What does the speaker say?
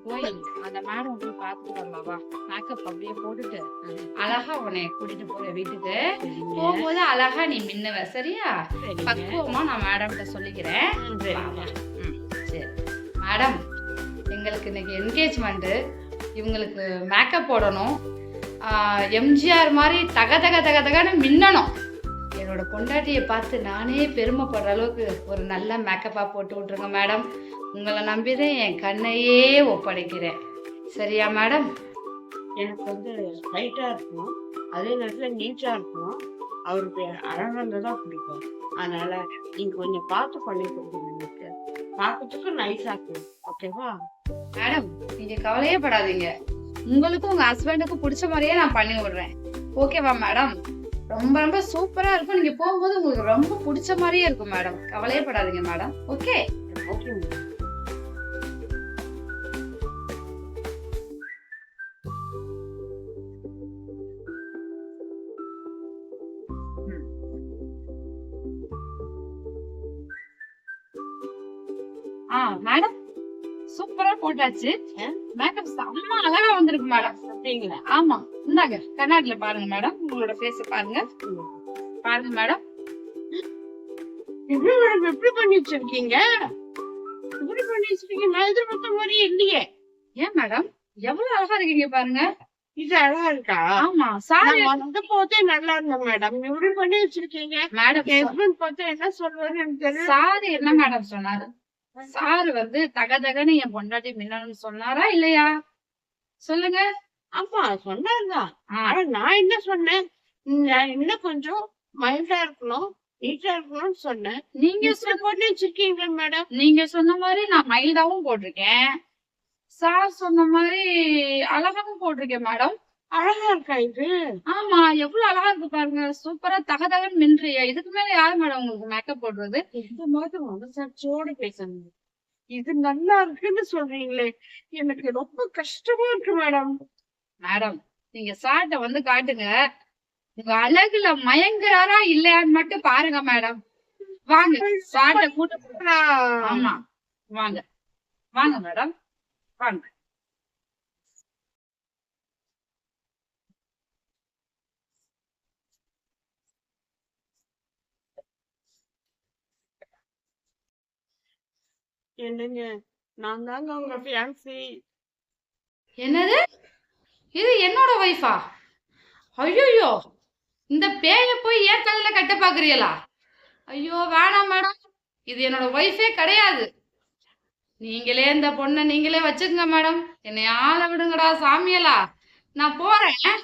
போய் அந்த மேடம் போய் பார்த்துட்டு வரலாவா? மேக்கப் அப்படியே போட்டுட்டு அழகா உன்னை கூட்டிட்டு போற வீட்டுக்கு. போகும்போது அழகா நீ மின்னுவ, சரியா? பக்குவமா நான் மேடம்கிட்ட சொல்லிக்கிறேன். சரி மேடம், எங்களுக்கு இன்னைக்கு என்கேஜ்மெண்ட். இவங்களுக்கு மேக்கப் போடணும். எம்ஜிஆர் மாதிரி தக தக தக தகன்னு மின்னணும். என்னோட பொண்டாட்டியை பார்த்து நானே பெருமைப்படுற அளவுக்கு ஒரு நல்ல மேக்கப்பா போட்டு விட்ருங்க மேடம். உங்களை நம்பிதான் என் கண்ணையே ஒப்படைக்கிறேன், சரியா மேடம்? எனக்கு வந்து ஹைட்டா இருக்கணும், அதே நேரத்தில் நீட்டா இருக்கணும். அவருக்கு அழகாக தான் பிடிக்கும். அதனால நீங்க கொஞ்சம் பார்த்து பண்ணி கொடுக்கணும். எனக்கு பார்க்கறதுக்கு நைஸா இருக்கணும், ஓகேவா மேடம்? நீங்க கவலையே படாதீங்க, உங்களுக்கும் உங்க ஹஸ்பண்டுக்கும் பிடிச்ச மாதிரியே நான் பண்ணி விடுறேன், ஓகேவா மேடம்? ரொம்ப ரொம்ப சூப்பரா இருக்கும். நீங்க போகும்போது உங்களுக்கு ரொம்ப பிடிச்ச மாதிரியே இருக்கும் மேடம். கவலையே படாதீங்க madam. Okay okay madam. Madam சூப்பரா போட்டாச்சு. மேக்கப் செம்ம அழகா வந்திருக்கு மேடம். அப்படிங்களா? ஆமா, இந்தாங்க கண்ணாடியில பாருங்க மேடம், உங்களோட ஃபேஸ் பாருங்க. பாருங்க மேடம். எப்படி மேடம் எப்படி பண்ணி வச்சிருக்கீங்க? எப்படி பண்ணி வச்சிருக்கீங்க? நான் எதிர்பார்த்த மாதிரி இல்லையே. ஏன் மேடம், எவ்வளவு அழகா இருக்கீங்க பாருங்க. இது அழகா இருக்கா? ஆமா, சாரி வந்த போதே நல்லா இருந்த மேடம். இப்படி பண்ணி வச்சிருக்கீங்க. மேடம் ஹஸ்பண்ட் பார்த்தா என்ன சொல்றாரு எனக்கு தெரியல. சாரி என்ன மேடம் சொன்னாரு? சாரு வந்து தக தகன்னு என் பொண்டாட்டி மின்னணும்னு சொன்னாரா இல்லையா? சொல்லுங்க. ஆமா சொன்னாருதான். ஆனா நான் என்ன சொன்னேன், இன்னும் கொஞ்சம் மைல்டா இருக்கணும், நீட்டா இருக்கணும்னு சொன்னேன். நீங்க பண்ணி வச்சிருக்கீங்க மேடம். நீங்க சொன்ன மாதிரி நான் மைல்டாவும் போட்டிருக்கேன், சார் சொன்ன மாதிரி அழகாவும் போட்டிருக்கேன் மேடம். அழகா இருக்கா இது? ஆமா, எவ்வளவு அழகா இருக்கு பாருங்க. சூப்பரா தக தகன்னு மின்றியா. இதுக்கு மேல யாரு மேடம் உங்களுக்கு மேக்கப் போடுறது? இந்த மாதிரி மனசாட்சியோட பேசணும். இது நல்லா இருக்குன்னு சொல்றீங்களே, எனக்கு ரொம்ப கஷ்டமா இருக்கு மேடம். மேடம், நீங்க சார்ட்ட வந்து காட்டுங்க. உங்க அழகுல மயங்குறாரா இல்லையான்னு மட்டும் பாருங்க மேடம். வாங்க சார்ட்ட கூட்டு. ஆமா வாங்க வாங்க மேடம், வாங்க. என்னங்க, நான் தாங்க உங்க ஃபியான்சி. என்னது? இது என்னோட வைஃபா? ஐயோ, இந்த பேய போய் ஏன் தலையில கட்ட பாக்குறீங்களா? ஐயோ வேணாம் மேடம், இது என்னோட வைஃபே கிடையாது. நீங்களே இந்த பொண்ணை நீங்களே வச்சுக்கோங்க மேடம். என்னை ஆள விடுங்கடா சாமியலா, நான் போறேன்.